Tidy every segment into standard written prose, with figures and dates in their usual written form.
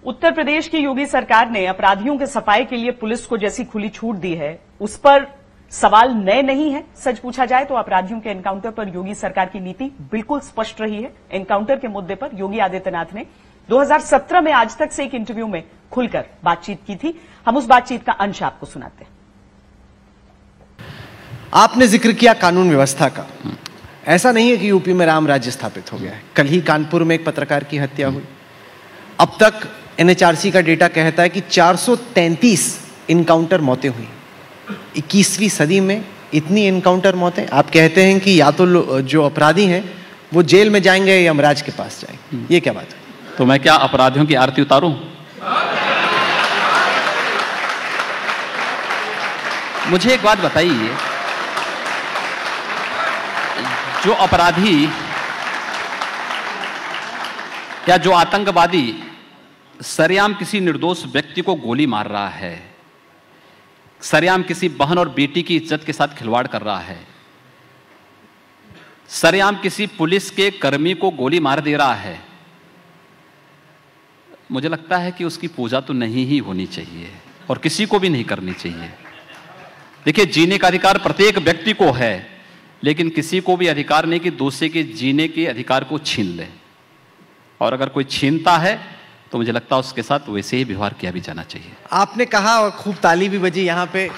उत्तर प्रदेश की योगी सरकार ने अपराधियों के सफाई के लिए पुलिस को जैसी खुली छूट दी है, उस पर सवाल नए नहीं है। सच पूछा जाए तो अपराधियों के एनकाउंटर पर योगी सरकार की नीति बिल्कुल स्पष्ट रही है। एनकाउंटर के मुद्दे पर योगी आदित्यनाथ ने 2017 में आज तक से एक इंटरव्यू में खुलकर बातचीत की थी। हम उस बातचीत का अंश आपको सुनाते हैं। आपने जिक्र किया कानून व्यवस्था का। ऐसा नहीं है कि यूपी में राम राज्य स्थापित हो गया है। कल ही कानपुर में एक पत्रकार की हत्या हुई। अब तक एनएचआरसी का डेटा कहता है कि 433 इनकाउंटर मौतें हुई। 21वीं सदी में इतनी इनकाउंटर मौतें। आप कहते हैं कि या तो जो अपराधी हैं वो जेल में जाएंगे या यमराज के पास जाएंगे। ये क्या बात है? तो मैं क्या अपराधियों की आरती उतारूं? मुझे एक बात बताइए, जो अपराधी या जो आतंकवादी सरेआम किसी निर्दोष व्यक्ति को गोली मार रहा है, सरेआम किसी बहन और बेटी की इज्जत के साथ खिलवाड़ कर रहा है, सरेआम किसी पुलिस के कर्मी को गोली मार दे रहा है, मुझे लगता है कि उसकी पूजा तो नहीं ही होनी चाहिए और किसी को भी नहीं करनी चाहिए। देखिए, जीने का अधिकार प्रत्येक व्यक्ति को है, लेकिन किसी को भी अधिकार नहीं कि दूसरे के जीने के अधिकार को छीन ले। और अगर कोई छीनता है तो मुझे लगता है उसके साथ वैसे ही व्यवहार किया भी जाना चाहिए। आपने कहा और खूब ताली भी बजी यहाँ पे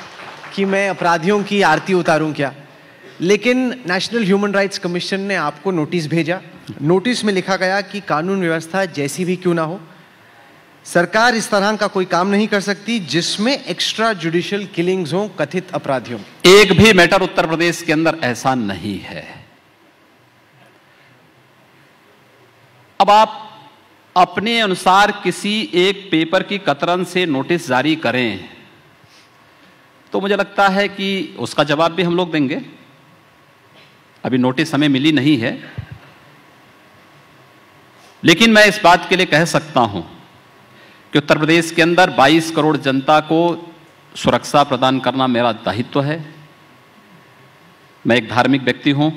कि मैं अपराधियों की आरती उतारूं क्या, लेकिन नेशनल ह्यूमन राइट्स कमीशन ने आपको नोटिस भेजा। नोटिस में लिखा गया कि कानून व्यवस्था जैसी भी क्यों ना हो, सरकार इस तरह का कोई काम नहीं कर सकती जिसमें एक्स्ट्रा जुडिशियल किलिंग्स हो कथित अपराधियों। एक भी मैटर उत्तर प्रदेश के अंदर ऐसा नहीं है। अब आप अपने अनुसार किसी एक पेपर की कतरन से नोटिस जारी करें तो मुझे लगता है कि उसका जवाब भी हम लोग देंगे। अभी नोटिस हमें मिली नहीं है, लेकिन मैं इस बात के लिए कह सकता हूं कि उत्तर प्रदेश के अंदर 22 करोड़ जनता को सुरक्षा प्रदान करना मेरा दायित्व है। मैं एक धार्मिक व्यक्ति हूं,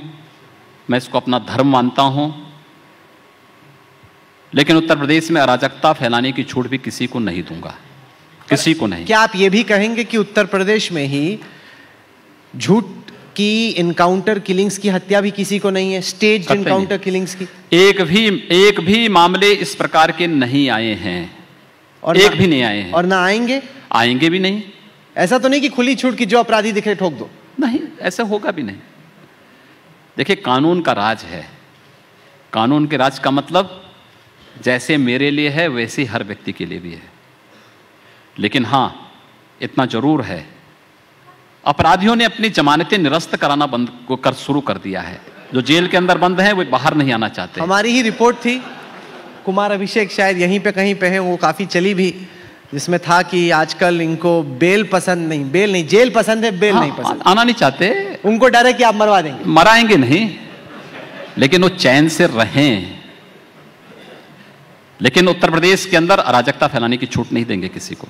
मैं इसको अपना धर्म मानता हूं, लेकिन उत्तर प्रदेश में अराजकता फैलाने की छूट भी किसी को नहीं दूंगा, किसी को नहीं। क्या आप ये भी कहेंगे कि उत्तर प्रदेश में ही झूठ की इनकाउंटर किलिंग्स की हत्या भी किसी को नहीं है, स्टेज इनकाउंटर किलिंग्स की? एक भी मामले इस प्रकार के नहीं आए हैं, और एक भी नहीं आए हैं, और ना आएंगे, आएंगे भी नहीं। ऐसा तो नहीं कि खुली छूट की जो अपराधी दिखे ठोक दो। नहीं, ऐसा होगा भी नहीं। देखिए, कानून का राज है। कानून के राज का मतलब जैसे मेरे लिए है वैसे हर व्यक्ति के लिए भी है। लेकिन हां, इतना जरूर है, अपराधियों ने अपनी जमानतें निरस्त कराना बंद कर शुरू कर दिया है। जो जेल के अंदर बंद हैं वो बाहर नहीं आना चाहते। हमारी ही रिपोर्ट थी, कुमार अभिषेक शायद यहीं पे कहीं पे है, वो काफी चली भी, जिसमें था कि आजकल इनको बेल पसंद नहीं, बेल नहीं जेल पसंद है, बेल नहीं पसंद, आना नहीं चाहते। उनको डर है कि आप मरवा देंगे। मराएंगे नहीं, लेकिन वो चैन से रहें। लेकिन उत्तर प्रदेश के अंदर अराजकता फैलाने की छूट नहीं देंगे किसी को।